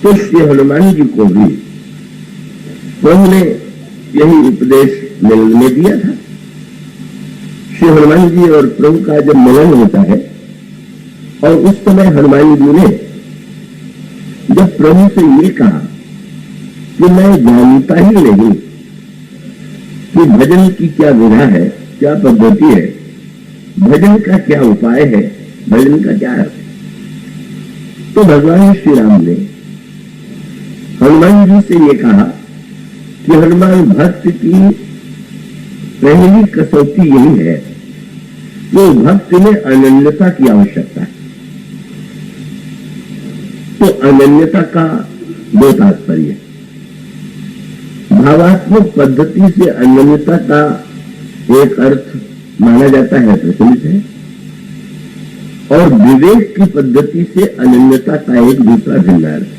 तो श्री हनुमान जी को भी प्रभु ने यही उपदेश मिलन में दिया था। श्री हनुमान जी और प्रभु का जब मिलन होता है और उस समय हनुमान जी ने जब प्रभु से ये कहा कि मैं जानता ही नहीं कि भजन की क्या विधा है, क्या पद्धति है, भजन का क्या उपाय है, भजन का क्या अर्थ है, तो भगवान श्री राम ने हनुमान जी से ये कहा कि हनुमान भक्त की पहली कसौटी यही है कि भक्त में अनन्यता की आवश्यकता है। तो अनन्यता का दो तात्पर्य, भावात्मक पद्धति से अनन्यता का एक अर्थ माना जाता है, प्रचलित है, और विवेक की पद्धति से अनन्यता का एक दूसरा भिन्न अर्थ।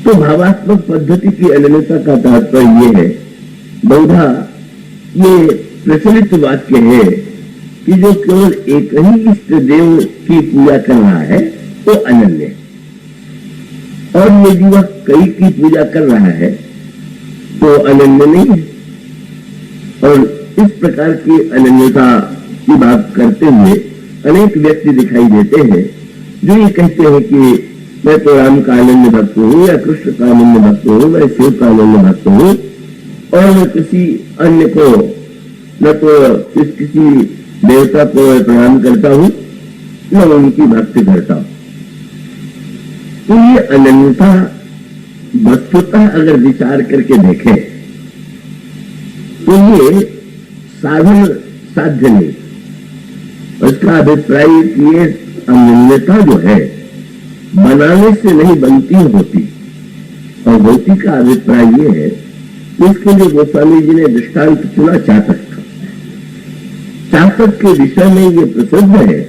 तो भावात्मक पद्धति की अनन्यता का तात्पर्य यह है, बहुधा ये प्रचलित वाक्य है कि जो केवल एक ही इष्ट देव की पूजा कर रहा है तो अनन्य, और यदि वह कई की पूजा कर रहा है तो अनन्य नहीं है। और इस प्रकार की अनन्यता की बात करते हुए अनेक व्यक्ति दिखाई देते हैं जो ये कहते हैं कि मैं तो राम का अनन्य भक्त हूं, या कृष्ण का अनन्य भक्त हूं, मैं शिव का अनन्य भक्त हूं, और मैं किसी अन्य को न तो किसी देवता को प्रणाम करता हूं न उनकी भक्ति करता हूं। तो ये अनन्यता वस्तुतः अगर विचार करके देखें तो ये साधन साध्य नहीं। उसका अभिप्राय कि ये अनन्यता जो है बनाने से नहीं बनती होती, और होती का अभिप्राय ये है कि इसके लिए गोस्वामी जी ने दृष्टांत चुना चातक का। चातक के विषय में ये प्रसिद्ध है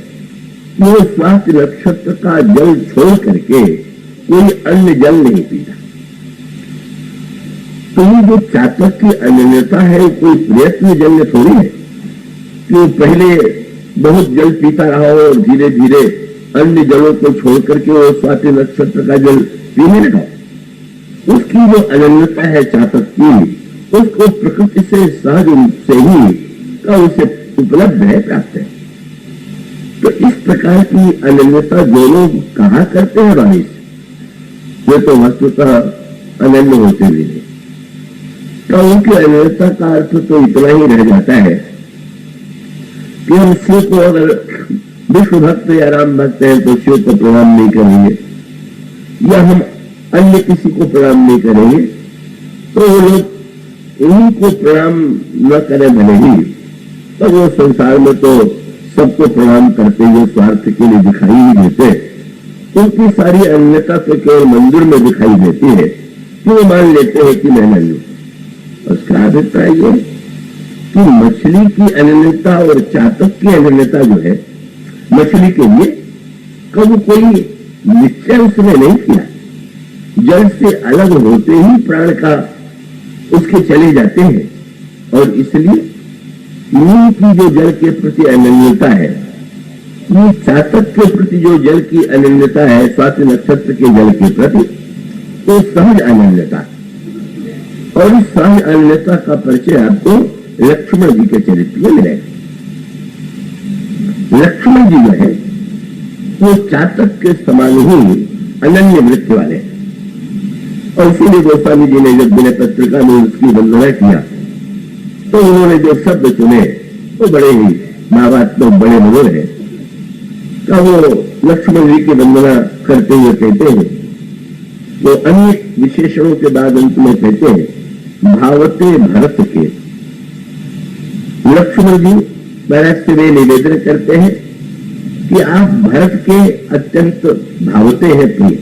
कि वो स्वास्थ्य नक्षत्र का जल छोड़ करके कोई अन्य जल नहीं पीता। तो ये जो चातक की अनन्यता है कोई प्रयत्न जन्य थोड़ी है कि वो पहले बहुत जल पीता रहा हो और धीरे धीरे अन्य जलों को छोड़ करके वो स्वाति नक्षत्र का जल पीने लगा। उसकी जो अनन्यता है चातक की, उसको प्रकृति से सहज रूप से ही का उसे उपलब्ध है, प्राप्त है। तो इस प्रकार की अनन्यता जो लोग कहा करते हैं वाणी से, वे तो वस्तुतः अनन्य होते भी नहीं। तो उनकी अनन्यता का अर्थ तो इतना ही रह जाता है कि हम शिव को अगर विष्णु भक्त या राम भक्त हैं तो शिव को प्रणाम नहीं करेंगे, या हम अन्य किसी को प्रणाम नहीं करेंगे, तो वो लोग उनको प्रणाम न करें भले ही, तो वो संसार में तो सबको प्रणाम करते हुए स्वार्थ के लिए दिखाई ही देते। उनकी सारी अन्यता तो केवल मंदिर में दिखाई देती है कि वो मान लेते हैं कि मैं नहीं हूं। उसका अभिप्राय ये कि मछली की अनन्यता और चातक की अनन्यता जो है, मछली के लिए कब कोई निश्चय उसने नहीं किया, जल से अलग होते ही प्राण का उसके चले जाते हैं, और इसलिए नीम की जो जल के प्रति अनन्यता है, ये चातक के प्रति जो जल की अनन्यता है, स्वाति नक्षत्र के जल के प्रति, तो सहज अनन्यता। और इस सहज अनन्यता का परिचय आपको लक्ष्मण जी के चरित्र में मिलेगा। लक्ष्मण जी जो है वो चातक के समान ही अनन्य वृत्ति वाले हैं, और इसीलिए गोस्वामी जी ने जब विनय पत्रिका में उसकी वंदना किया तो उन्होंने जो शब्द चुने वो बड़े ही भावात्मक, बड़े मधुर है। तो वो लक्ष्मण जी की वंदना करते हुए कहते हैं, वो अन्य विशेषणों के बाद अंत में कहते हैं, भावते भरत के। लक्ष्मण जी महाराज से वे निवेदन करते हैं कि आप भरत के अत्यंत भावते हैं प्रिय,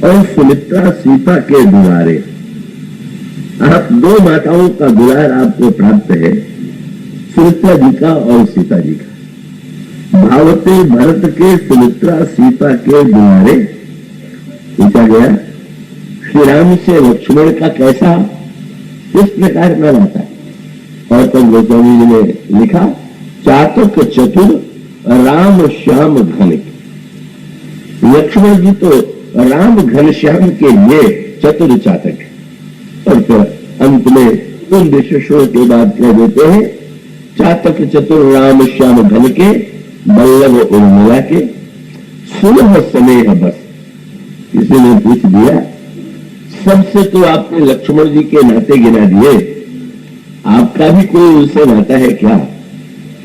और सुमित्रा सीता के दुलारे। आप दो माताओं का दुलार आपको प्राप्त है, सुमित्रा जी का और सीता जी का। भावते भरत के सुमित्रा सीता के दुलारे पूछा गया, श्री राम से लक्ष्मण का कैसा किस प्रकार का नाता है? और तब गोस्वामी जी ने लिखा, चातक चतुर राम श्याम घन। लक्ष्मण जी तो राम घनश्याम के लिए चतुर चातक है। और फिर अंत में उन विशेषों के बाद कह देते हैं, चातक चतुर राम श्याम घन के, बल्लभ उर्मिला के, सुलभ स्नेह बस। किसी ने पूछ दिया, सबसे तो आपने लक्ष्मण जी के नाते गिना दिए, आपका भी कोई उनसे नाता है क्या?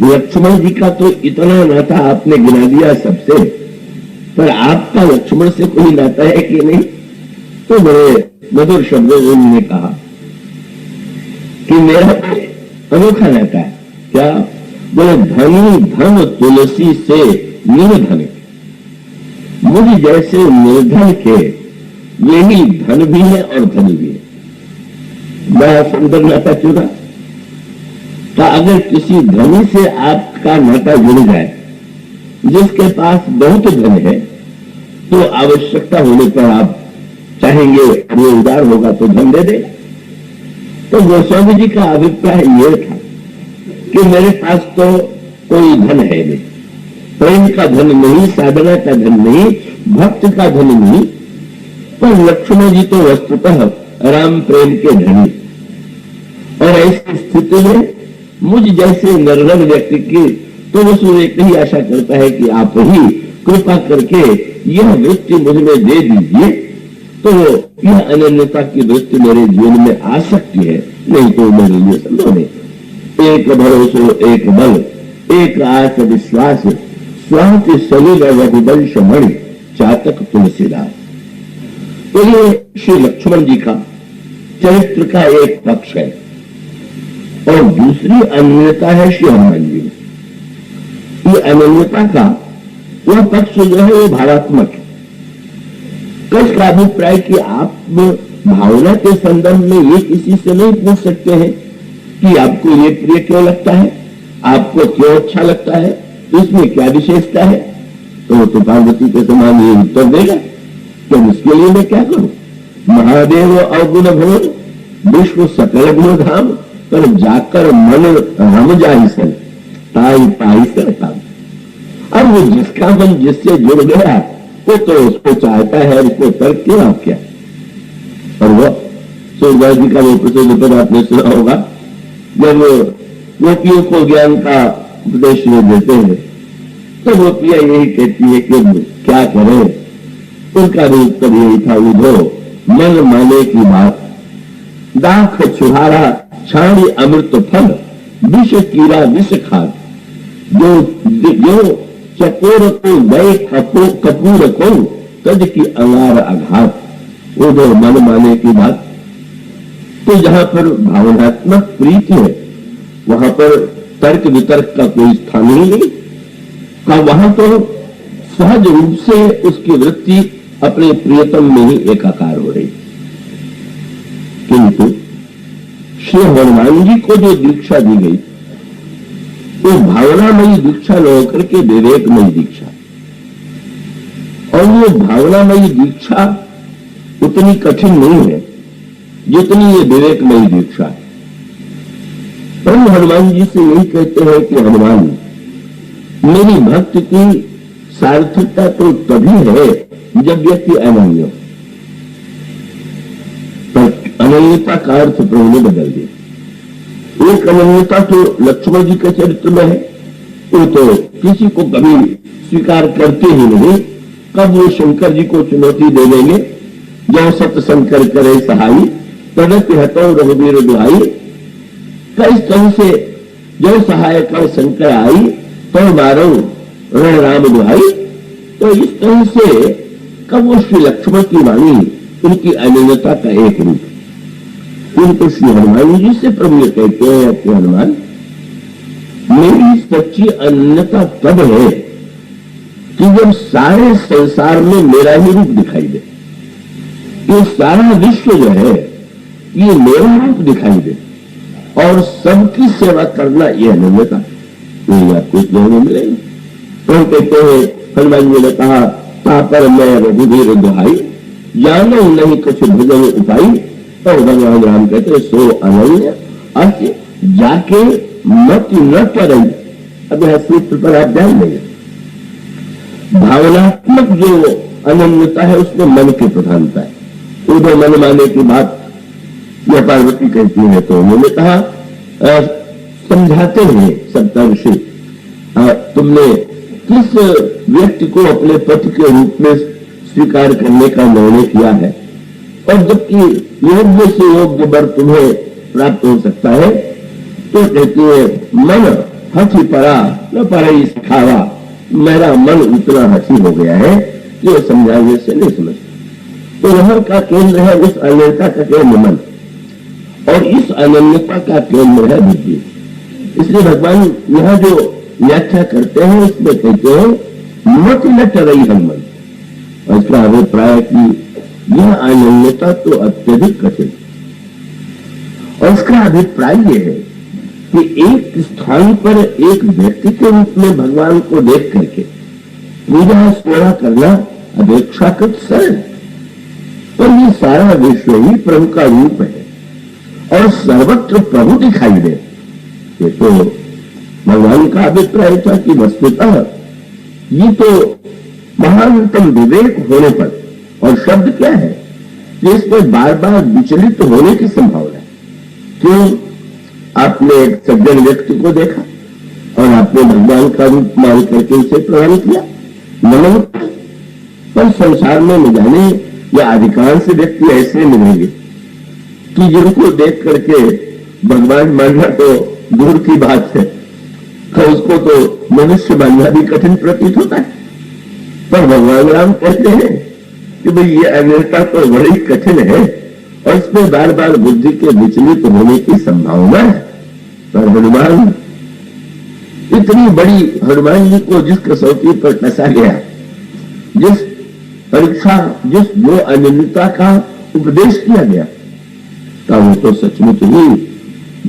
लक्ष्मण जी का तो इतना नाता आपने गिना दिया सबसे, पर आपका लक्ष्मण से कोई नाता है कि नहीं? तो बड़े मधुर शब्दों में उन्होंने कहा कि मेरा अनोखा नाता है। क्या? बोले, धनी धन तुलसी से निर्धन, मुझ जैसे निर्धन के यही धन भी है और धन भी है। बड़ा सुंदर नाता चुना। तो अगर किसी धनी से आपका नाता जुड़ जाए, जिसके पास बहुत धन है, तो आवश्यकता होने पर आप चाहेंगे वो उदार होगा तो धन दे दे। तो गोस्वामी जी का अभिप्राय यह था कि मेरे पास तो कोई धन है नहीं, प्रेम का धन नहीं, साधना का धन नहीं, भक्त का धन नहीं, पर लक्ष्मण जी तो वस्तुतः राम प्रेम के धनी। और ऐसी स्थिति में मुझ जैसे निर्धन व्यक्ति की तो वो एक ही आशा करता है कि आप ही कृपा करके यह वृत्ति मुझ में दे दीजिए, तो यह अनन्यता की वृत्ति मेरे जीवन में आ सकती है, नहीं तो मेरे लिए संभव नहीं। एक भरोसो एक बल, एक आस विश्वास, स्वाति सलिल रघुवंश मणि, चातक तुलसीदास। तो ये श्री लक्ष्मण जी का चरित्र का एक पक्ष है। और दूसरी अनन्यता है श्री हनुमान जी में। ये अनन्यता का वह पक्ष जो है वो भावात्मक है। कस का अभिप्राय कि आप भावना के संदर्भ में ये किसी से नहीं पूछ सकते हैं कि आपको ये प्रिय क्यों लगता है, आपको क्यों अच्छा लगता है, इसमें क्या विशेषता है। तो पार्वती के समान ये उत्तर देगा कि उसके लिए मैं क्या करूं? महादेव अवगुण भवन, विश्व सकल गुण धाम, पर जाकर मन रम जाई सन, ताई पाई सर काम। अब वो जिसका मन जिससे जुड़ गया वो तो उसको चाहता है, उसको तर्क क्यों आप क्या। और वो सूरदास जी का वो प्रसिद्ध पद आपने सुना होगा, जब गोपियों को ज्ञान का उपदेश देते हैं तो गोपियां यही कहती है कि क्या करें। उनका भी उत्तर यही था, उधो मन माने की बात, दाख छुहारा छाणी अमृत फल, विष कीड़ा विष खाद, जो चकोर को गए कपूर को तज की अंगार आघात। वो जो मन माने की बात, तो जहां पर भावनात्मक प्रीति है वहां पर तर्क वितर्क का कोई स्थान ही नहीं का। वहां तो सहज रूप से उसकी वृत्ति अपने प्रियतम में ही एकाकार हो रही। किंतु श्री हनुमान जी को जो दीक्षा दी गई वो तो भावनामयी दीक्षा न होकर के विवेकमयी दीक्षा, और वो भावनामयी दीक्षा उतनी कठिन नहीं है जितनी ये विवेकमयी दीक्षा है। हम हनुमान जी से यही कहते हैं कि हनुमान, मेरी भक्ति की सार्थकता तो तभी है जब व्यक्ति अनन्य हो। पर अनन्यता का अर्थ प्रभु ने बदल दिया। एक अनन्यता तो लक्ष्मण जी के चरित्र में है, वो तो किसी को कभी स्वीकार करते ही नहीं। कब वो शंकर जी को चुनौती दे देंगे, जो सत शंकर करे सहाई, तदत हतो रघुवीर दुहाई। इस तरह से जो सहायक शंकर आई तो मारो रण राम दुहाई। तो इस तरह से कब वो श्री लक्ष्मण की वाणी उनकी अनन्यता का एक रूप। उनको श्री हनुमान जी से प्रभु ये कहते हैं कि हनुमान, मेरी सच्ची अनन्यता तब है कि जब सारे संसार में मेरा ही रूप दिखाई दे, ये सारा विश्व जो है ये मेरा रूप दिखाई दे और सबकी सेवा करना ये अनन्यता, ये आपको इस में मिलेगी। तो कहते हैं हनुमान जी ने कहा, ता पर मैं रघुवीर दुहाई, जानो नहीं कुछ भजन उपाई। और भगवान राम कहते सो अनन्य अर्थ जाके मत न करें। अब यह सूत्र पर आप ध्यान देंगे, भावनात्मक जो अनन्यता है उसमें मन की प्रधानता है। उधर मन माने की बात यह पार्वती कहती है तो उन्होंने कहा समझाते हैं सप्ता ऋषि, तुमने किस व्यक्ति को अपने पति के रूप में स्वीकार करने का निर्णय किया है, और जबकि योग्य से योग्य वर तुम्हें प्राप्त हो सकता है, तो कहती है मन हठी पड़ा न पड़ा सिखावा, मेरा मन उतना हठी हो गया है कि वो समझाने से नहीं समझता। तो वहां का केंद्र है उस अनन्यता का केंद्र मन, और इस अनन्यता का केंद्र है बुद्धि। इसलिए भगवान यहाँ जो व्याख्या करते हैं उसमें कहते हैं मत न टरई हम मन, और इसका अभिप्राय कि यह अनन्यता तो अत्यधिक कठिन, और इसका अभिप्राय यह है कि एक स्थान पर एक व्यक्ति के रूप में भगवान को देख करके पूजा सेवा करना अपेक्षाकृत सरल, पर ये सारा विश्व ही प्रभु का रूप है और सर्वत्र प्रभु दिखाई दे। ये तो भगवान का अभिप्राय था कि वस्तुतः ये तो महानतम विवेक होने पर, और शब्द क्या है कि इसमें बार बार विचलित होने की संभावना है। क्यों? आपने एक सज्जन व्यक्ति को देखा और आपने भगवान का रूप मान करके उसे प्रणाम किया, नमन, पर संसार में न जाने या अधिकांश व्यक्ति ऐसे मिलेंगे कि जिनको देख करके भगवान मानना तो दूर की बात है, तो उसको तो मनुष्य मानना भी कठिन प्रतीत होता है। पर भगवान राम कहते हैं कि भाई ये अनन्यता तो बड़ी कठिन है और इसमें बार बार बुद्धि के विचलित होने की संभावना है। पर हनुमान, इतनी बड़ी हनुमान जी को जिस कसौटी पर कसा गया, जिस परीक्षा, जिस जो अनन्यता का उपदेश किया गया, तो वो तो सचमुच ही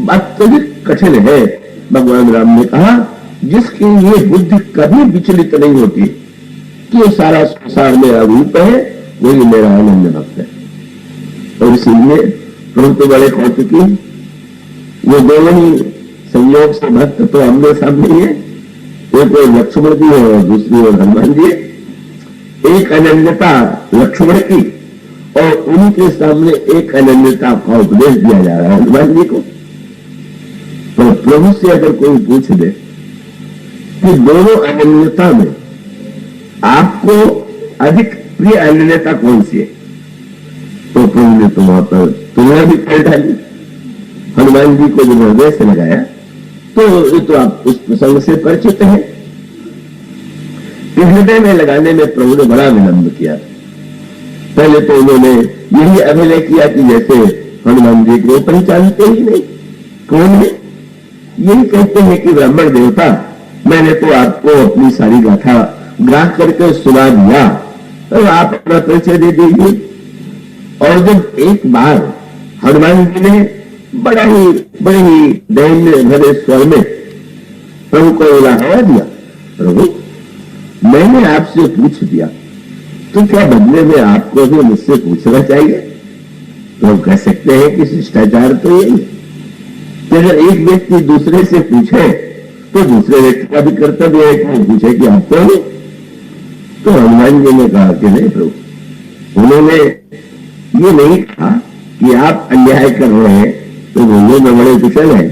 वास्तविक कठिन है। भगवान राम ने कहा जिसकी ये बुद्धि कभी विचलित नहीं होती कि ये सारा संसार मेरा रूप है, वही मेरा आनंद भक्त है। और इसीलिए प्रभु तो बड़े कौतुकी, वो दोनों ही संयोग से भक्त तो आमने सामने ही है, एक और लक्ष्मण जी है और दूसरी ओर हनुमान जी है। एक अनन्यता लक्ष्मण की और उनके सामने एक अनन्यता का उपदेश दिया जा रहा है हनुमान जी को। तो प्रभु से अगर कोई पूछ दे कि दोनों अनन्यता में आपको अधिक प्रिय अनन्यता कौन सी है, तो प्रभु ने तो वहां पर तुलना भी कर डाली। हनुमान जी को जो हृदय से लगाया, तो ये तो आप उस प्रसंग से परिचित हैं। हृदय में लगाने में प्रभु ने बड़ा विलंब किया। पहले तो उन्होंने यही अभिनय किया कि जैसे हनुमान जी को पहचानते ही नहीं, कौन है? यही कहते हैं कि ब्राह्मण देवता, मैंने तो आपको अपनी सारी गाथा ग्राह करके सुना दिया, तो आप अपना परिचय दे दीजिए। और जब एक बार हनुमान जी ने बड़े ही दैन्य भरे स्वर में प्रभु को उलाहना दिया, प्रभु मैंने आपसे पूछ दिया, तो क्या बदले में आपको भी मुझसे पूछना चाहिए? तो कह सकते हैं कि शिष्टाचार तो यही है कि अगर एक व्यक्ति दूसरे से पूछे तो दूसरे व्यक्ति का भी कर्तव्य है कि वो पूछे कि आप कौन है। तो हनुमान जी ने कहा कि नहीं प्रभु, उन्होंने ये नहीं कहा कि आप अन्याय कर रहे हैं तो बोलने में बड़े कुशल है,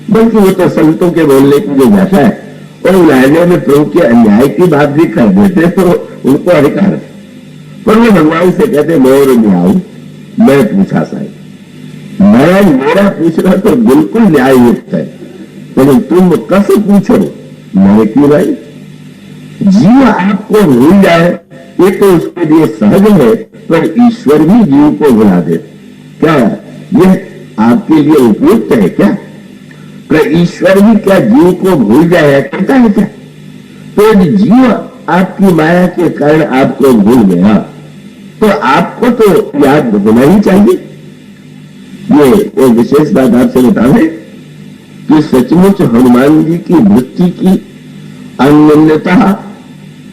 बल्कि वो तो संतों के बोलने की जो भाषा है और उलाहने में प्रभु के अन्याय की बात भी कर देते तो उनको अधिकार है। पर वो भगवान से कहते मोर न्याय मैं पूछा साहिब, मेरा पूछना तो बिल्कुल न्याय युक्त है, लेकिन तुम कैसे पूछो? मैंने क्यों भाई? जीव आपको भूल जाए ये तो उसके लिए सहज है, पर ईश्वर भी जीव को भुला दे, क्या यह आपके लिए उपयुक्त है क्या? पर ईश्वर भी क्या जीव को भूल जाए कहता है क्या? तो जीव आपकी माया के कारण आपको भूल गया तो आपको तो याद होना ही चाहिए। ये एक विशेष बात आपसे बता दें कि सचमुच हनुमान जी की वृत्ति की अनन्यता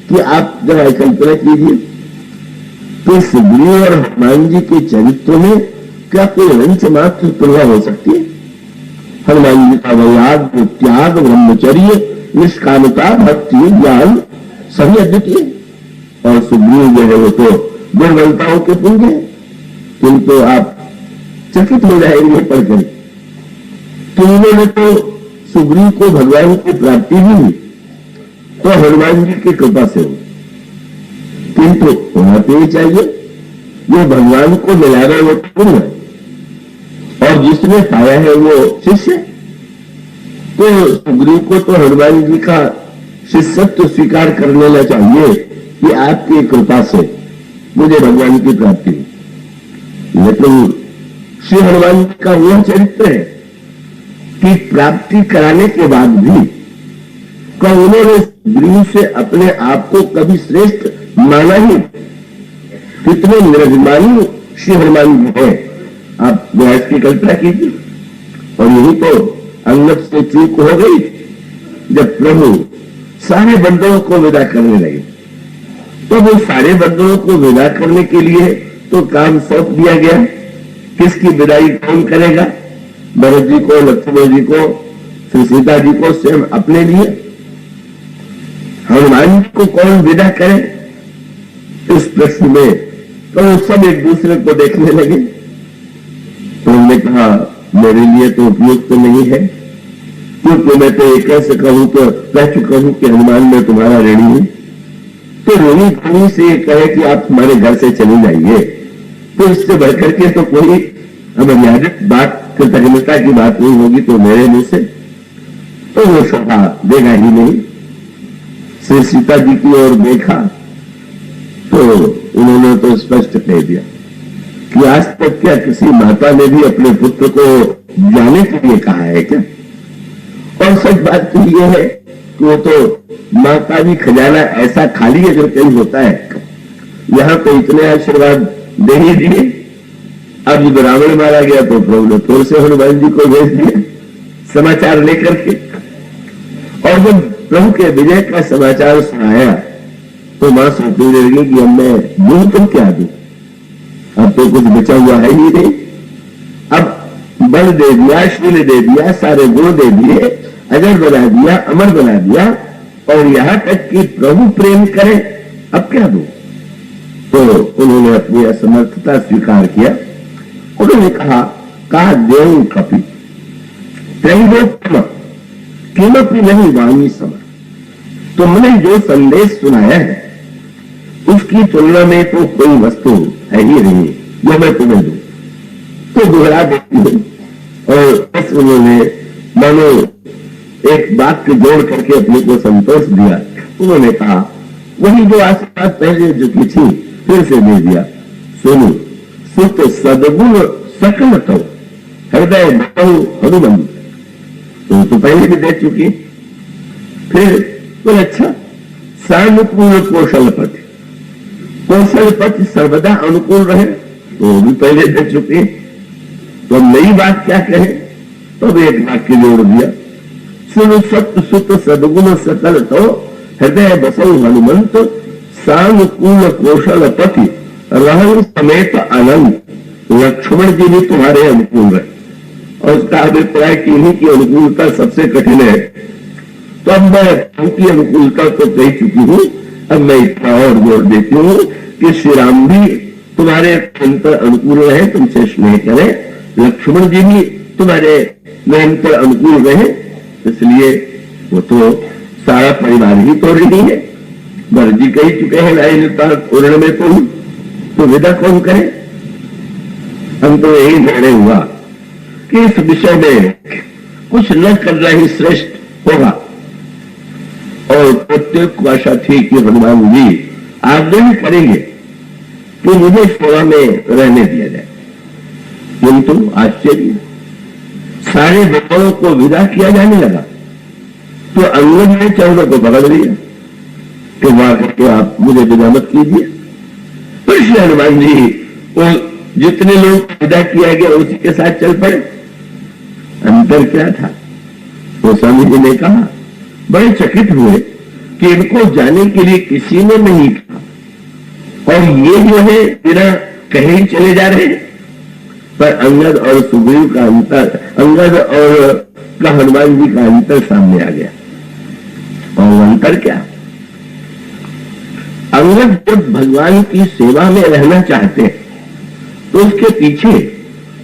कि आप जरा कल्पना कीजिए कि सुग्रीव और हनुमान जी के चरित्र में क्या कोई अंश मात्र तुलना हो सकती है? हनुमान जी का वैराग्य, त्याग, ब्रह्मचर्य, निष्कामता, भक्ति, ज्ञान सभी अद्वितीय। और सुग्रीव जो है वो तो गुणवंताओं के पुंज है। किंतु आप चकित हो जाएंगे पढ़कर तो उन्होंने तो सुग्रीव को भगवान की प्राप्ति भी हुई तो हनुमान जी की कृपा से हो, किंतु होना तो ही चाहिए ये भगवान को मिलाना वो पुण्य है और जिसने पाया है वो शिष्य। तो सुग्रीव को तो हनुमान जी का शिष्यत्व स्वीकार कर लेना चाहिए कि आपकी कृपा से मुझे भगवान की प्राप्ति हुई। लेकिन श्री हनुमान जी का वह चरित्र है कि प्राप्ति कराने के बाद भी उन्होंने सुग्रीव से अपने आप को कभी श्रेष्ठ माना ही। कितने निर्भिमानी श्री हनुमान जी है, आप व्यास की कल्पना कीजिए। और यही तो अंगद से चूक हो गई जब प्रभु सारे बंदरों को विदा करने लगे। तो वो सारे बंदरों को विदा करने के लिए तो काम सौंप दिया गया। किसकी विदाई कौन करेगा? भरत जी को, लक्ष्मण जी को, श्री सीता जी को स्वयं अपने लिए। हनुमान जी को कौन विदा करे? इस प्रश्न में तो सब एक दूसरे को देखने लगे। तो उन्होंने कहा मेरे लिए तो उपयुक्त तो नहीं है, क्योंकि मैं तो एक ऐसे कहूं तो कह चुका हूं कि हनुमान में तुम्हारा ऋणी हूं। तो ऋणी ध्वनि से कहे कि आप हमारे घर से चले जाइए, तो इससे बढ़कर के तो कोई अमर्यादित बात, कृतज्ञता की बात नहीं होगी तो मेरे मुंह से तो वो शोभा देगा ही नहीं। श्री सीता जी की ओर देखा तो उन्होंने तो स्पष्ट कह दिया कि आज तक क्या किसी माता ने भी अपने पुत्र को जाने के लिए कहा है क्या? और सच बात तो यह है कि वो तो माँ का भी खजाना ऐसा खाली अगर कहीं होता है। यहां तो इतने आशीर्वाद दे ही दिए, अब जब रावण मारा गया तो प्रभु ने फिर से हनुमान जी को भेज दिया समाचार लेकर के। और जब प्रभु के विजय का समाचार सुनाया तो मां सोचने लगी कि अब मैं दूं तो क्या दूं, अब तो कुछ बचा हुआ है ही नहीं। अब बल दे दिया, शील दे दिया, सारे गुण दे दिए, अजर बना दिया, अमर बना दिया, और यहां तक कि प्रभु प्रेम करे, अब क्या दूं? तो उन्होंने अपनी असमर्थता स्वीकार किया। उन्होंने कहा का देव कपि त्रैलोक्यम किमपि नहीं वाणी सम। तुमने जो संदेश सुनाया है उसकी तुलना में तो कोई वस्तु है ही नहीं जो मैं तुम्हें दूं। तो दोहरा देती हूं। और बस उन्होंने मानो एक वाक्य जोड़ करके अपने को संतोष दिया। उन्होंने कहा वही जो आशीर्वाद पहले जो की थी फिर से दे दिया। सुनो सुत सदगुण सकल तो हृदय बहु हनुमंत, तो पहले भी दे चुकी। फिर बोले अच्छा सानुकूल कौशल पथ, कौशल पथ सर्वदा अनुकूल रहे, तो भी पहले दे चुके। तो अब नई बात क्या कहे? तो भी एक वाक्य जोड़ दिया। सुन सत्य सुत सदगुण सकल तो हृदय बसौ हनुमंत, सानुकूल कौशल पति रहन समेत अनंत, लक्ष्मण जी भी तुम्हारे अनुकूल रहे। और उसका अभिप्राय की इन्हीं की अनुकूलता सबसे कठिन है। तो अब मैं उनकी अनुकूलता तो कह चुकी हूं, अब मैं इतना और जोड़ देती हूं कि श्री राम भी तुम्हारे निरंतर अनुकूल रहे, तुमसे स्नेह करें, लक्ष्मण जी भी तुम्हारे निरंतर अनुकूल रहे। इसलिए वो तो सारा परिवार ही तो रही है। भरत जी कह चुके हैं लाइन पूर्ण में तो विदा कौन करे? हम तो यही निर्णय हुआ कि इस विषय में कुछ न करना ही श्रेष्ठ होगा। और प्रत्येक को आशा थी कि हनुमान जी आग्रह करेंगे कि मुझे सेवा में रहने दिया जाए। किंतु आश्चर्य, सारे बंदरों को विदा किया जाने लगा तो अंगद ने चरणों को पकड़ लिया कि वहां करके आप मुझे विदा मत कीजिए। तो श्री हनुमान जी वो जितने लोग विदा किया गया उसी के साथ चल पड़े। अंतर क्या था? तो स्वामी जी ने कहा, बड़े चकित हुए कि इनको जाने के लिए किसी ने नहीं कहा और ये जो है बिना कहीं चले जा रहे हैं। पर अंगद और सुग्रीव का अंतर, अंगद और का हनुमान जी का अंतर सामने आ गया। और अंतर क्या? अंगद जब भगवान की सेवा में रहना चाहते हैं तो उसके पीछे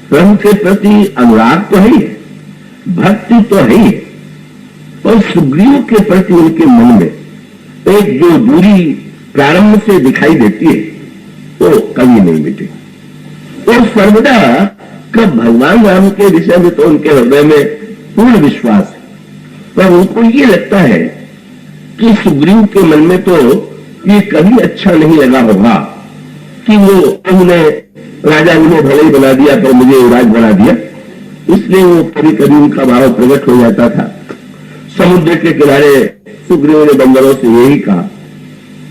प्रभु के प्रति अनुराग तो है ही, भक्ति तो है ही, और सुग्रीव के प्रति उनके मन में एक जो दूरी प्रारंभ से दिखाई देती है वो कभी नहीं मिटी। तो सर्वदा कब भगवान राम के विषय में तो उनके हृदय में पूर्ण विश्वास है, पर उनको ये लगता है कि सुग्रीव के मन में तो ये कभी अच्छा नहीं लगा होगा कि वो उन्होंने राजा उन्हें भले ही बना दिया पर मुझे युवराज बना दिया, इसलिए वो कभी कभी उनका भाव प्रकट हो जाता था। समुद्र के किनारे सुग्रीव ने बंदरों से यही कहा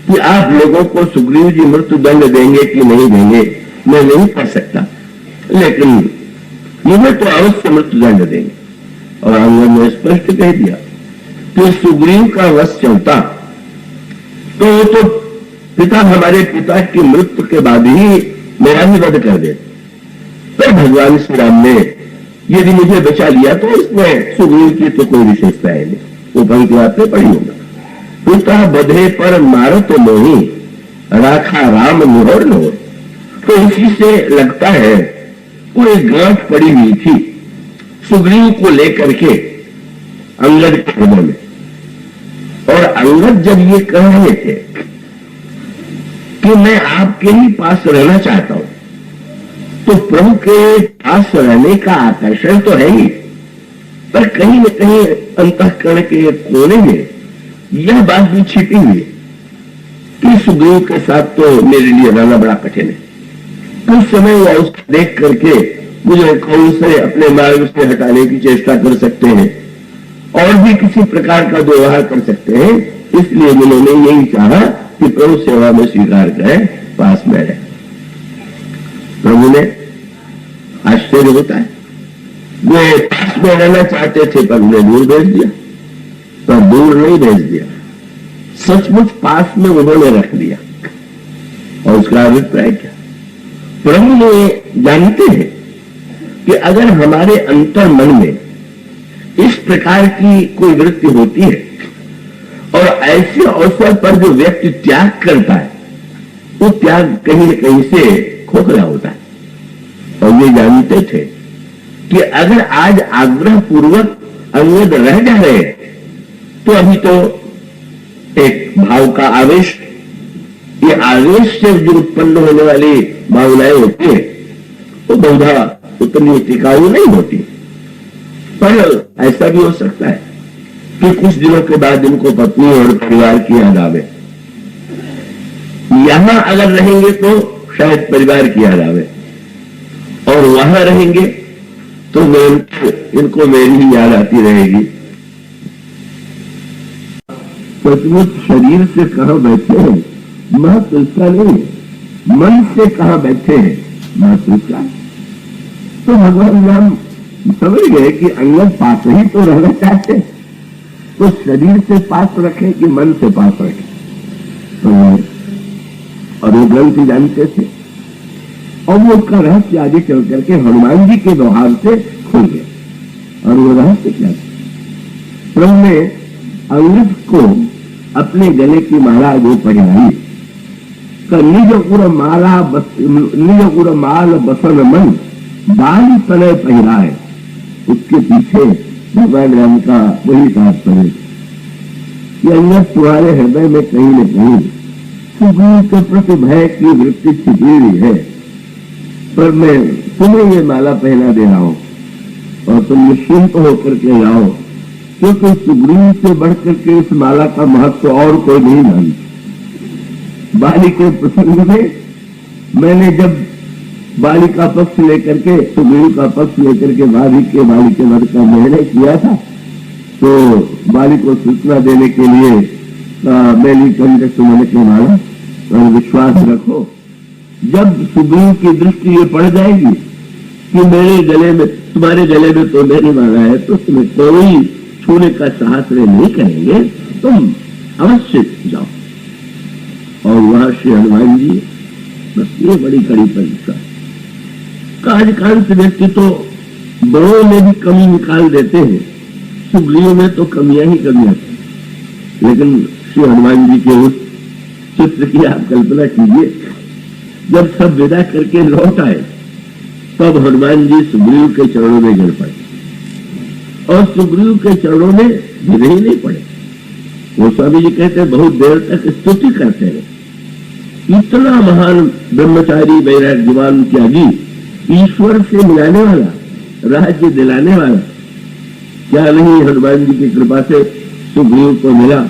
कि आप लोगों को सुग्रीव जी मृत्यु दंड देंगे कि नहीं देंगे मैं नहीं कर सकता, लेकिन मुझे तो अवश्य मृत्यु दंड देंगे। और अंगद ने स्पष्ट कह दिया कि सुग्रीव का वश चलता तो पिता हमारे पिता की मृत्यु के बाद ही मेरा ही वध कर देते। पर भगवान श्री राम ने यदि मुझे बचा लिया तो इसमें सुग्रीव की तो कोई विशेषता है नहीं, वो पंक्ति आपने पढ़ी होगा। पिता बधे पर मारत मोही राखा राम निहोर नोर। तो इसी से लगता है कोई गांठ पड़ी हुई थी सुग्रीव को लेकर के अंगद के हृदय में, और अंगद जब ये कह रहे थे कि मैं आपके ही पास रहना चाहता हूं, तो प्रभु के पास रहने का आकर्षण तो है ही, पर कहीं न कहीं अंतःकरण के कोने में यह बात भी छिपी हुई है कि सुग्रीव के साथ तो मेरे लिए रहना बड़ा कठिन है। कुछ समय वह उसको देख करके मुझे कौन से अपने मार्ग से हटाने की चेष्टा कर सकते हैं और भी किसी प्रकार का व्यवहार कर सकते हैं, इसलिए उन्होंने यही चाहा कि प्रभु सेवा में स्वीकार करें, पास में रहे। प्रभु ने आश्चर्य होता है, वे पास में रहना चाहते थे पर उन्हें दूर भेज दिया, पर दूर नहीं भेज दिया, सचमुच पास में उन्होंने रख दिया। और उसका अभिप्राय क्या? प्रभु ने जानते हैं कि अगर हमारे अंतर मन में इस प्रकार की कोई वृत्ति होती है और ऐसे अवसर पर जो व्यक्ति त्याग करता है वो त्याग कहीं न कहीं से खोखला होता है, और ये जानते थे कि अगर आज आग्रह पूर्वक अंगद रह जा रहे तो अभी तो एक भाव का आवेश, ये आवेश से जो उत्पन्न होने वाली भावनाएं होती है वो बहुधा उतनी टिकाऊ नहीं होती, पर ऐसा भी हो सकता है कि कुछ दिनों के बाद इनको पत्नी और परिवार की याद आवे। यहां अगर रहेंगे तो शायद परिवार की याद आवे, और वहां रहेंगे तो इनको मेरी ही याद आती रहेगी। सचमुच शरीर से कहां बैठे हैं महत्व इसका नहीं, मन से कहां बैठे हैं महत्व इसका। तो भगवान राम समझ गए कि अंगद पास ही तो रहना चाहते, तो शरीर से पास रखें कि मन से पास रखें। तो और वो ग्रंथी जानते थे, और वो उसका रहस्य आगे चल करके हनुमान जी के व्यवहार से खुल गया। और वो रहस्य क्या था? प्रभु ने अंगद को अपने गले की माला जो पहनाई, निज उर माल बसन मन बाल तनय पहिराए, उसके पीछे भगवान राम का वही तात्पर्य कि अंगद तुम्हारे हृदय में कहीं न कहीं सुग्रीव के प्रति भय की वृत्ति छिपी हुई है, पर मैं तुम्हें ये माला पहना दे रहा हूं और तुम निश्चिंत होकर के जाओ, क्योंकि सुग्रीव से बढ़कर के इस माला का महत्व और कोई नहीं जानता। बाली के प्रसंग में मैंने जब बाली का पक्ष लेकर के सुग्रीव का पक्ष लेकर के बाली के वध का निर्णय किया था, तो बाली को सूचना देने के लिए मैंने कंठ सुमन के माला और विश्वास रखो, जब सुग्रीव की दृष्टि ये पड़ जाएगी कि मेरे गले में तुम्हारे गले में तो मेरी माला है, तो तुम्हें कोई छूने का साहस नहीं करेंगे, तुम अवश्य जाओ। और वहां श्री हनुमान जी, बस ये बड़ी कड़ी परीक्षा। कार्यकांत व्यक्ति तो बड़ों में भी कमी निकाल देते हैं, सुग्रीव में तो कमियां ही कमियां थी, लेकिन श्री हनुमान जी के उस चित्र की आप कल्पना कीजिए, जब सब विदा करके लौट आए तब हनुमान जी सुग्रीव के चरणों में गिर पड़े और सुग्रीव के चरणों में गिर ही नहीं पड़े। गोस्वामी जी कहते हैं बहुत देर तक स्तुति करते रहे। इतना महान ब्रह्मचारी वैराग्यवान त्यागी, ईश्वर से मिलाने वाला, राज्य दिलाने वाला, क्या नहीं हनुमान जी की कृपा से सुग्रीव को मिला।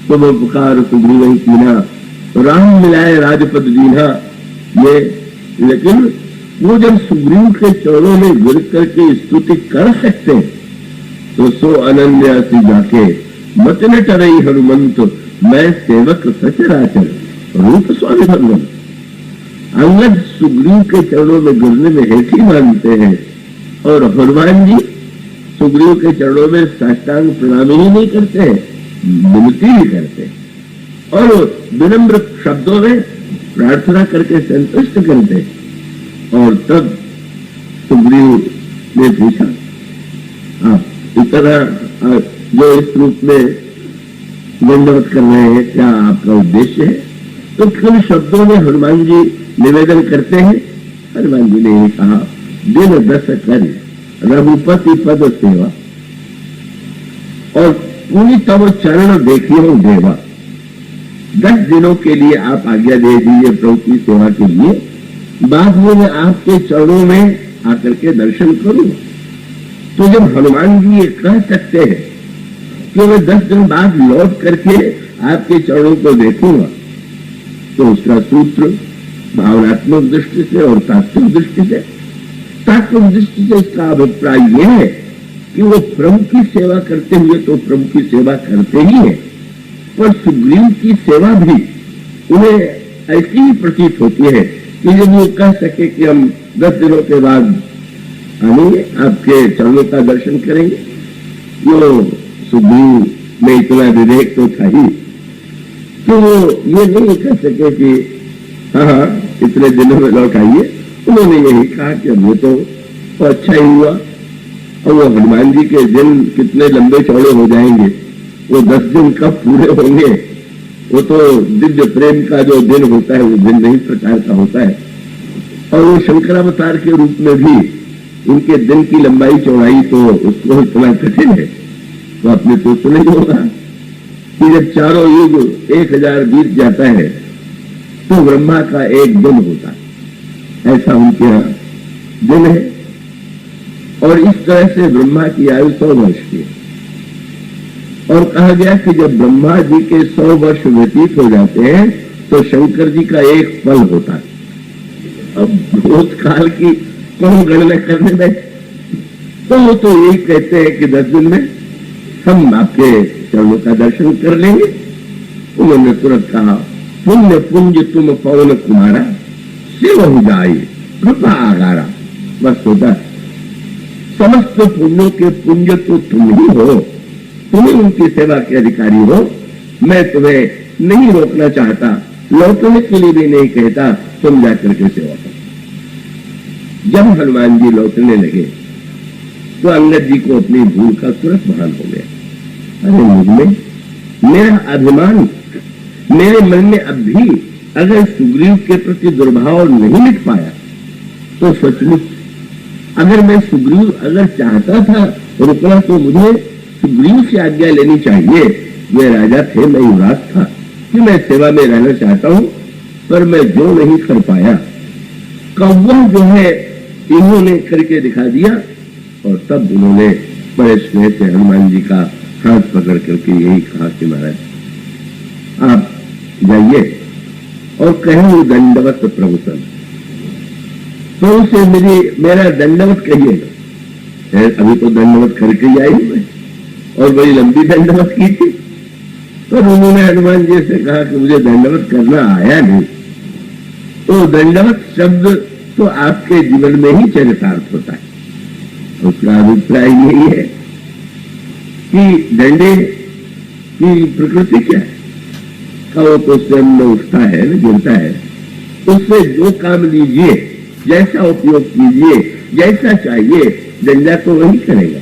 तुम पुकार सुग्रीव ही कीना, राम मिलाए राजपद दीना। ये लेकिन वो जब सुग्रीव के चरणों में गिर करके स्तुति कर सकते हैं तो सो अनन्या सी जाके मत न टरई हनुमंत, मैं सेवक सचराचर रूप स्वामी भगवान। अंगद सुग्रीव के चरणों में गिरने में हेठी मानते हैं और हनुमान जी सुग्रीव के चरणों में साष्टांग प्रणाम ही नहीं करते हैं, विनती ही करते हैं और विनम्र शब्दों में प्रार्थना करके संतुष्ट करते हैं। और तब सुग्रीव ने पूछा, आप इतना जो इस रूप में दंडवत कर रहे हैं, क्या आपका उद्देश्य है? तो किन शब्दों में हनुमान जी निवेदन करते हैं? हनुमान जी ने कहा, दिन 10 कर रघुपति पद सेवा और पूरी तब चरण देखियो देवा। 10 दिनों के लिए आप आज्ञा दे दीजिए प्रभु की सेवा के लिए, बाद में मैं आपके चरणों में आकर के दर्शन करूं। तो जब हनुमान जी ये कह सकते हैं कि मैं 10 दिन बाद लौट करके आपके चरणों को देखूंगा, तो उसका सूत्र भावनात्मक दृष्टि से और तात्विक दृष्टि से, तात्विक दृष्टि से इसका अभिप्राय यह है कि वो प्रभु की सेवा करते हुए तो प्रभु की सेवा करते ही है, पर सुग्रीव की सेवा भी उन्हें ऐसी ही प्रतीत होती है कि जब वो कह सके कि हम 10 दिनों के बाद आएंगे, आपके चरणों का दर्शन करेंगे। वो सुग्रीव में इतना विवेक तो था ही तो वो ये नहीं कह सके कि हाँ इतने दिनों में लौट आइए। उन्होंने यही कहा कि अब ये तो अच्छा ही हुआ। और वो हनुमान जी के दिन कितने लंबे चौड़े हो जाएंगे, वो 10 दिन कब पूरे होंगे, वो तो दिव्य प्रेम का जो दिन होता है वो दिन नहीं प्रकार का होता है। और वो शंकरावतार के रूप में भी उनके दिन की लंबाई चौड़ाई तो उसको इतना कठिन है। तो आपने तो सुना ही होगा कि जब चारों युग 1000 बीत जाता है तो ब्रह्मा का एक दिन होता है, ऐसा उनके यहाँ दिन है। और इस तरह से ब्रह्मा की आयु 100 वर्ष की है। और कहा गया कि जब ब्रह्मा जी के 100 वर्ष व्यतीत हो जाते हैं तो शंकर जी का एक पल होता है। अब भूतकाल की कौन गणना करने बैठे, तो यही कहते हैं कि 10 दिन में हम आपके चरणों का दर्शन कर लेंगे। उन्होंने तुरंत कहा, पुण्य पुंज तुम पवन कुमारा, शिव हो जाए कृपा आगारा। बस होता, समस्त पुण्यों के पुंज तो तुम ही हो, तुम ही उनकी सेवा के अधिकारी हो। मैं तुम्हें नहीं रोकना चाहता, लौटने के लिए भी नहीं कहता, तुम जाकर के सेवा करो। जब हनुमान जी लौटने लगे तो अंगद जी को अपनी भूल का तुरंत भान हो गया। अरे मुझ में मेरा अभिमान, मेरे मन में अब भी अगर सुग्रीव के प्रति दुर्भाव नहीं मिट पाया तो सचमुच अगर मैं सुग्रीव अगर चाहता था रुकना तो मुझे सुग्रीव से आज्ञा लेनी चाहिए। वे राजा थे, मैं युवराज था कि मैं सेवा में रहना चाहता हूं, पर मैं जो नहीं कर पाया कौवा जो है इन्होंने करके दिखा दिया। और तब उन्होंने बड़े स्नेह से हनुमान जी का हाथ पकड़ करके यही कहा कि महाराज आप जाइए और कहें दंडवत प्रभु सन, प्रभु से मेरा दंडवत कहिए। अभी तो दंडवत करके ही आई मैं और बड़ी लंबी दंडवत की थी। पर उन्होंने हनुमान जी से कहा कि मुझे दंडवत करना आया नहीं। तो दंडवत शब्द तो आपके जीवन में ही चरितार्थ होता है। उसका अभिप्राय यही है कि डंडे की प्रकृति क्या है, वो तो स्वयं में उठता है न गिरता है। उससे जो काम लीजिए, जैसा उपयोग कीजिए, जैसा चाहिए, डंडा तो वही करेगा।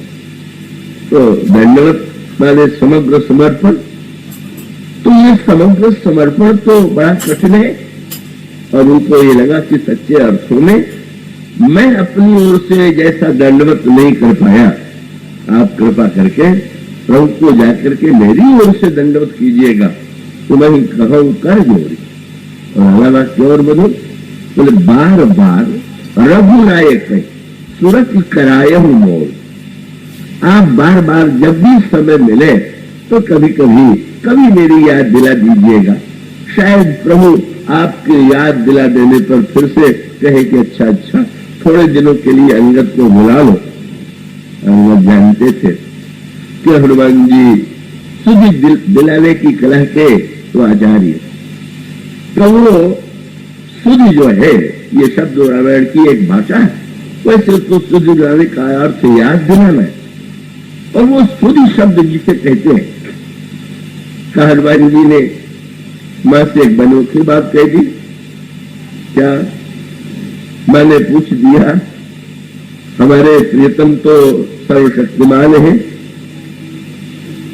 तो दंडवत माने समग्र समर्पण। तो तो ये समग्र समर्पण तो बड़ा कठिन है, और उनको ये लगा कि सच्चे अर्थों में मैं अपनी ओर से जैसा दंडवत नहीं कर पाया, आप कृपा करके प्रभु को जाकर के मेरी ओर से दंडवत कीजिएगा, तो मैं कहूं कर जोड़ी। और अगला वाक्य और बोलो, बोले बार बार रघुनायक सुरत कराए हूं मोर। आप बार बार जब भी समय मिले तो कभी कभी मेरी याद दिला दीजिएगा। शायद प्रभु आपके याद दिला देने पर फिर से कहे कि अच्छा थोड़े दिनों के लिए अंगद को बुला लो। अंगद जानते थे कि हनुमान जी सुधि दिलाने की कला के तो आचार्य। तो वो सुधि जो है, ये शब्द रामायण की एक भाषा है, वैसे तो सुधि दिलाने का अर्थ याद दिलाना है। और वो सुधि शब्द जिसे कहते हैं, हनुमान जी ने मां से एक अनोखी बात कह दी। क्या? मां ने पूछ दिया, हमारे प्रियतम तो सर्वशक्तिमान है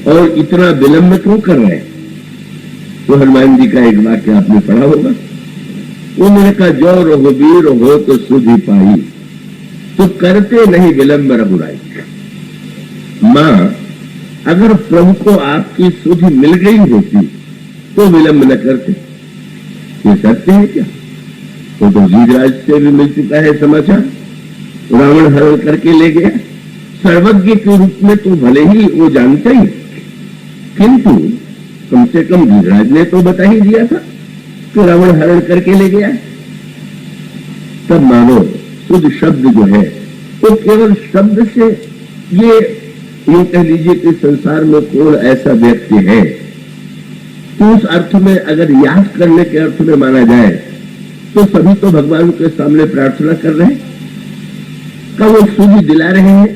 और इतना विलंब क्यों कर रहे हैं? तो हनुमान जी का एक वाक्य आपने पढ़ा होगा, उन्होंने कहा जो रघुवीर हो तो सुधि पाई, तो करते नहीं विलंब रघुराई। मां, अगर प्रभु को आपकी सुधि मिल गई होती तो विलंब न करते। ये सत्य है क्या? तो गीधराज से भी मिल चुका है समाचार, रावण हरण करके ले गया। सर्वज्ञ के रूप में तो भले ही वो जानते ही, किंतु कम से कम गीधराज ने तो बता ही दिया था कि रावण हरण करके ले गया। तब मानो शुद्ध शब्द जो है वो केवल शब्द से, ये यूं कह लीजिए कि संसार में कौन ऐसा व्यक्ति है तो उस अर्थ में, अगर याद करने के अर्थ में माना जाए तो सभी तो भगवान के सामने प्रार्थना कर रहे हैं, का वो सुधि दिला रहे हैं,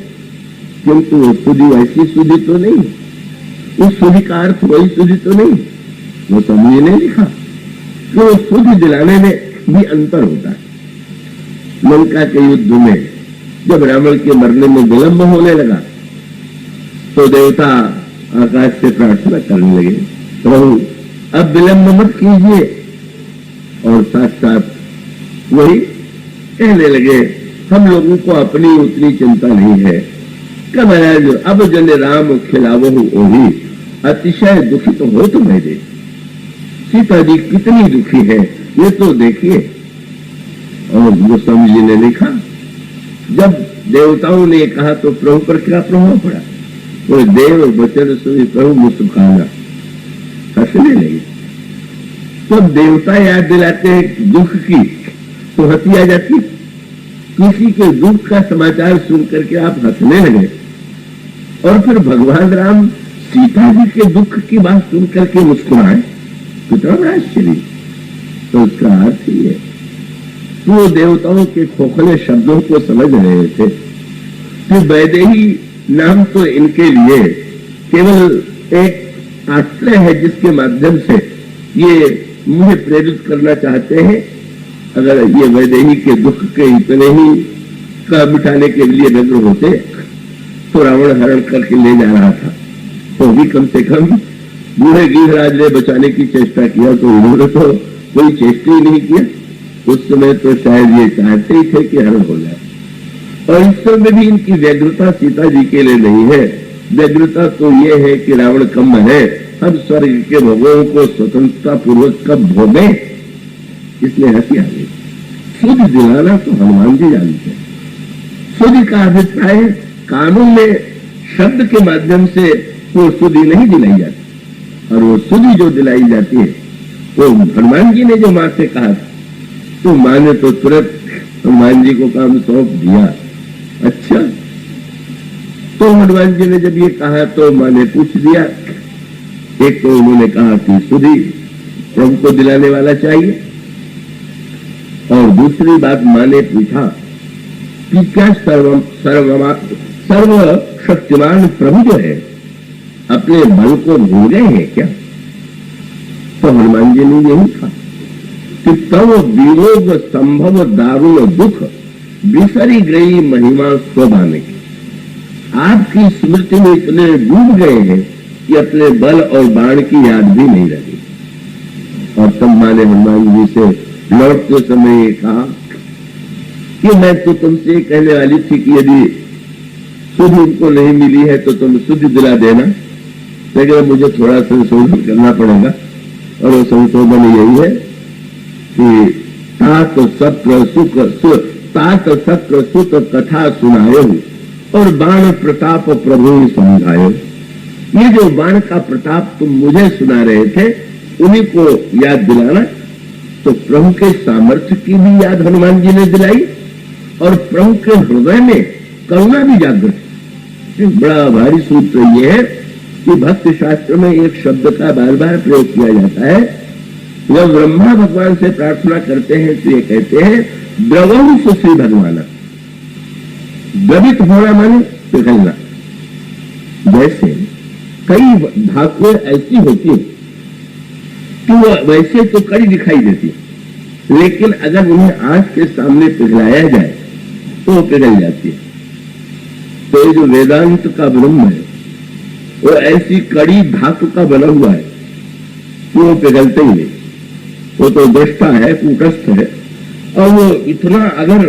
किंतु वो सुधि वैसी सुधि तो नहीं, उस सुधि का अर्थ वही सुधि तो नहीं। वो समझे नहीं लिखा कि वो सुधि दिलाने में भी अंतर होता है। लंका के युद्ध में जब रावण के मरने में विलंब होने लगा तो देवता आकाश से प्रार्थना करने लगे, प्रभु अब विलंब मत कीजिए। और साथ साथ वही कहने लगे, हम लोगों को अपनी उतनी चिंता नहीं है, कब महाराज अब जन राम खिलावो ओही, अतिशय दुखी तो हो तो मैं दे। सीता जी कितनी दुखी है ये तो देखिए। और गोस्वामी जी ने लिखा, जब देवताओं ने कहा तो प्रभु पर क्या प्रभाव पड़ा? वो देव वचन सुनी प्रभु मुस्कुराना, हंसने लगे। तो देवता याद दिलाते हैं दुख की तो हंसी आ जाती, किसी के दुख का समाचार सुन करके आप हंसने लगे, और फिर भगवान राम सीता जी के दुख की बात सुन करके मुस्कुराए, कितना बड़ा आश्चर्य। तो उसका अर्थ ही है कि वो देवताओं के खोखले शब्दों को समझ रहे थे कि वैदेही नाम तो इनके लिए केवल एक आश्रय है जिसके माध्यम से ये मुझे प्रेरित करना चाहते हैं। अगर ये वैदेही के दुख के इतने ही का मिटाने के लिए व्यग्र होते तो रावण हरण करके ले जा रहा था, तो भी कम से कम बूढ़े गीधराज ने बचाने की चेष्टा किया, तो इन्होंने तो कोई चेष्टा ही नहीं किया। उस समय तो शायद ये चाहते ही थे कि हरण हो जाए। और इस समय भी इनकी व्यग्रता सीता जी के लिए नहीं है, व्यग्रता तो ये है कि रावण कम है, हम स्वर्ग के भोगों को स्वतंत्रता पूर्वक कब भोगे, इसलिए हंसी आ गई। सुधि दिलाना तो हनुमान जी जानते हैं। सुधि का अभिप्राय है कानून में शब्द के माध्यम से वो सुधि नहीं दिलाई जाती, और वो सुधि जो दिलाई जाती है वो हनुमान जी ने जो मां से कहा तो मां ने तो तुरंत हनुमान जी को काम सौंप दिया। अच्छा, तो हनुमान जी ने जब ये कहा तो मां ने पूछ दिया। एक तो उन्होंने कहा कि सुधि प्रभु को दिलाने वाला चाहिए, और दूसरी बात मां ने पूछा कि क्या सर्व शक्तिमान प्रभु जो है अपने बल को भूल गए हैं क्या? तो हनुमान जी ने यही कहा कि तब वियोग संभव दारुण दुख बिसरी गई महिमा स्वभाने की। आपकी स्मृति में इतने डूब गए हैं कि अपने बल और बाण की याद भी नहीं रही। और तब मां ने हनुमान जी से लौटते समय ये कहा कि मैं तो तुमसे कहने वाली थी कि यदि सुध उनको नहीं मिली है तो तुम सुध दिला देना, लेकिन मुझे थोड़ा संशोधन करना पड़ेगा। और वो संशोधन यही है कि तात सत्र सुत कथा सुनायो और बाण प्रताप प्रभु समझायो। ये जो बाण का प्रताप तुम मुझे सुना रहे थे उन्हीं को याद दिलाना। तो प्रभु के सामर्थ्य की भी याद हनुमान जी ने दिलाई और प्रभु के हृदय में करुणा भी जागृत। बड़ा भारी सूत्र ये है कि भक्ति शास्त्र में एक शब्द का बार बार प्रयोग किया जाता है। जब ब्रह्मा भगवान से प्रार्थना करते हैं तो ये कहते हैं द्रवंश श्री भगवान। द्रवित होना माने पिघलना। जैसे कई धातुएं ऐसी होती है कि वो वैसे तो कड़ी दिखाई देती है, लेकिन अगर उन्हें आंच के सामने पिघलाया जाए तो वो पिघल जाती है। तो ये जो वेदांत का ब्रह्म है वो ऐसी कड़ी धातु का बना हुआ है कि वो पिघलते ही नहीं। वो तो दृष्टा है, कूटस्थ है, और वो इतना अगर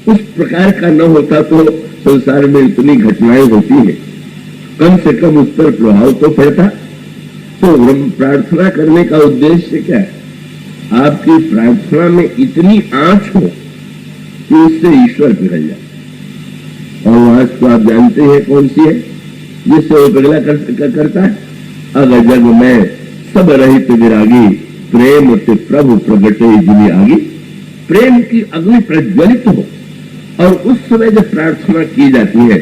उस प्रकार का न होता तो संसार में इतनी घटनाएं होती है, कम से कम उस पर प्रभाव तो पड़ता। तो प्रार्थना करने का उद्देश्य क्या है? आपकी प्रार्थना में इतनी आंच हो कि उससे ईश्वर पिघल जाए। और वो आंच तो आप जानते हैं कौन सी है जिससे वो पिघला करता है। अगर जग में सब रहित विरागी प्रेम से प्रभु प्रगटे जिनी आगी। प्रेम की अग्नि प्रज्वलित हो और उस समय जब प्रार्थना की जाती है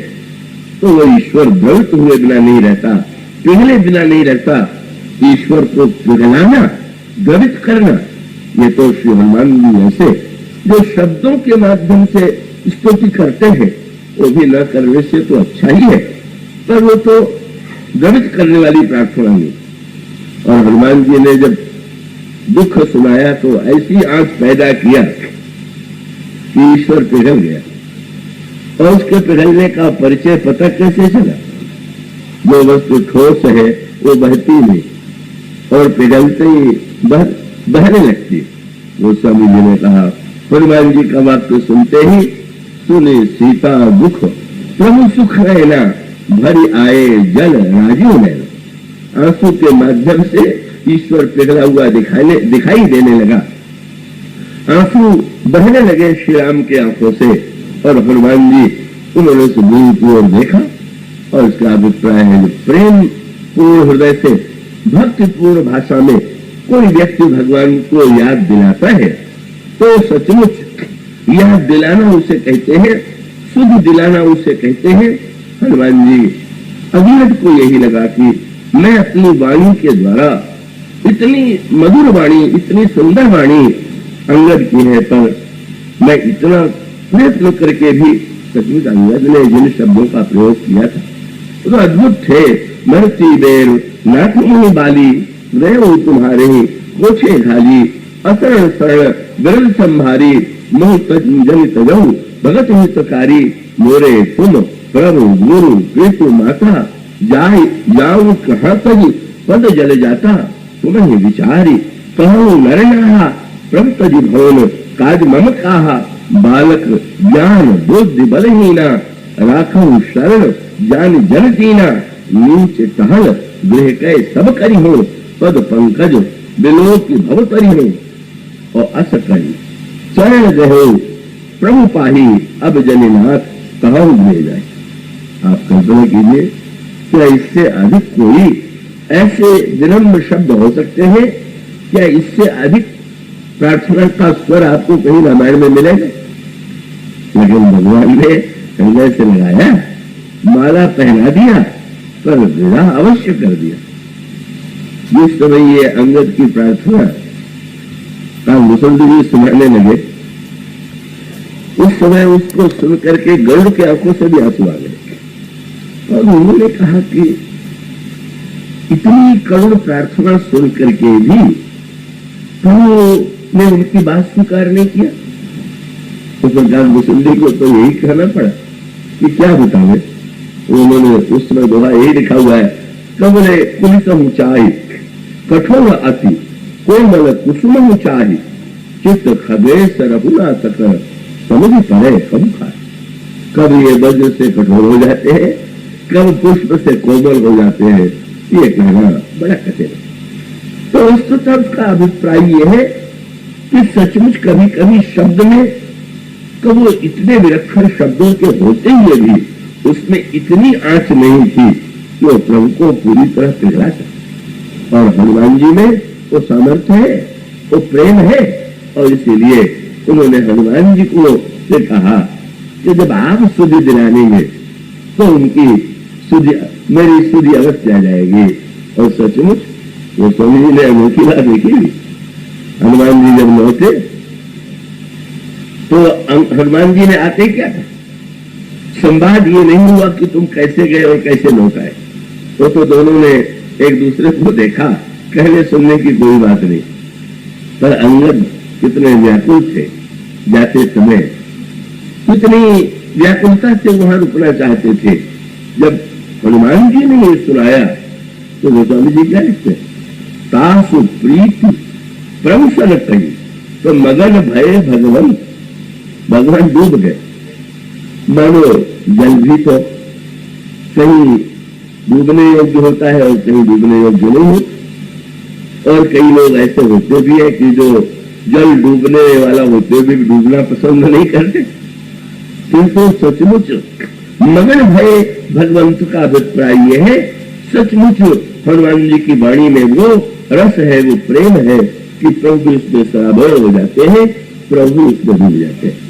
तो वो ईश्वर द्रवित हुए बिना नहीं रहता, पिघले बिना नहीं रहता। ईश्वर को पिघलाना, द्रवित करना, ये तो श्री हनुमान जी ऐसे जो शब्दों के माध्यम से स्तुति करते हैं वो भी न करने से तो अच्छा ही है, पर वो तो द्रवित करने वाली प्रार्थना नहीं। और हनुमान जी ने जब दुख सुनाया तो ऐसी आंच पैदा किया कि ईश्वर पिघल गया। और उसके पिघलने का परिचय पता कैसे चला? जो वस्तु ठोस है वो बहती नहीं और पिघलते ही बहने लगती। वो स्वामी जी ने कहा, हनुमान जी का वाक्य सुनते ही सुने सीता दुख प्रभु सुख रहना भरी आए जल राजीव नैना। आंसू के माध्यम से ईश्वर पिघला हुआ दिखाई देने लगा। आंसू बहने लगे श्री राम के आंखों से और हनुमान जी उन्होंने सुदूर की ओर देखा। और इसका अभिप्राय है प्रेम पूर्ण हृदय से भक्तिपूर्ण भाषा में कोई व्यक्ति भगवान को याद दिलाता है तो सचमुच याद दिलाना उसे कहते हैं, शुद्ध दिलाना उसे कहते हैं। हनुमान जी अंगद को यही लगा कि मैं अपनी वाणी के द्वारा इतनी मधुर वाणी, इतनी सुंदर वाणी अंगद की है, पर मैं इतना प्रयत्न करके भी सचमुच अंगद ने जिन शब्दों का प्रयोग किया था तो अद्भुत थे। मरती बेर नाथ मुनि बाली रेव तुम्हारे कोछे घाली असरण शरण विरल संभारी मोह जन तजऊ भगत हितकारी मोरे तुम प्रभु गुरु कृपु माता जाय जाऊ कहाँ तज पद जल जाता तुम्हें विचारी कहूँ नर नहा प्रभु तज भवन काज मम काहा बालक ज्ञान बुद्धि बलहीना राखऊ शरण जान जन दीना नीच टहल गृह कै सब करी हो पद पंकज बिलोक भव करी हो और अस करी चरण गहो प्रभु पाही अब जनिनाथ कहूँ दिए जाए। आप कल्पना कीजिए क्या इससे अधिक कोई ऐसे विनम्र शब्द हो सकते हैं? क्या इससे अधिक प्रार्थना का स्वर आपको कहीं रामायण में मिलेगा? लेकिन भगवान ने हृदय से लगाया, माला पहना दिया, पर विदा अवश्य कर दिया। जिस समय ये अंगद की प्रार्थना का मुसलमान जी सुनाने लगे उस समय उसको सुन करके गरुड़ के आंखों से भी आंसू आ गए। और उन्होंने कहा कि इतनी करुण प्रार्थना सुन करके भी प्रभु ने उनकी बात स्वीकार नहीं किया। तो सरकार मुसल्ली को तो यही कहना पड़ा कि क्या बतावे। उन्होंने उस समय दोहा यही लिखा हुआ है कमले कुलित ऊंचाई कठोर अति कोमल कुसुम ऊंचाई चित्त खगे सरहुना तक समझ पड़े कब खाए। कब ये वज्र से कठोर हो जाते हैं, कब पुष्प से कोमल हो जाते हैं, ये कहना बड़ा कठिन है। तो वस्तुतः का अभिप्राय यह है कि सचमुच कभी कभी शब्द में कब वो इतने विलक्षण शब्दों के होते हुए भी उसमें इतनी आंच नहीं थी कि वो प्रभु को पूरी तरह पिघला सके। और हनुमान जी में वो सामर्थ्य है, वो प्रेम है, और इसीलिए उन्होंने हनुमान जी को से कहा कि जब आप सुधि दिलाएंगे तो उनकी सुधि, मेरी सुधि अवश्य आ जाएगी। और सचमुच वो स्वामी जी ने अनोखी बात देखी। हनुमान जी जब लौटे तो हनुमान जी ने आते क्या था, संवाद ये नहीं हुआ कि तुम कैसे गए और कैसे लौट आए। तो दोनों ने एक दूसरे को देखा, कहने सुनने की कोई बात नहीं। पर अंगद कितने व्याकुल थे, जाते समय कितनी व्याकुलता से वहां रुकना चाहते थे। जब हनुमान जी ने ये सुनाया तो गोस्वामी जी क्या लिखते, तासु प्रीति प्रंसन कही तो मगन भय भगवंत, भगवान डूब गए। मानो जल भी तो कहीं डूबने योग्य होता है और कहीं डूबने योग्य नहीं होता। और कई लोग ऐसे होते भी है कि जो जल डूबने वाला होते भी डूबना पसंद नहीं करते। किंतु सचमुच मगन भय भगवंत का अभिप्राय यह है, सचमुच हनुमान जी की वाणी में वो रस है, वो प्रेम है कि प्रभु इसमें सराबोर हो जाते हैं, प्रभु इसमें डूब जाते हैं।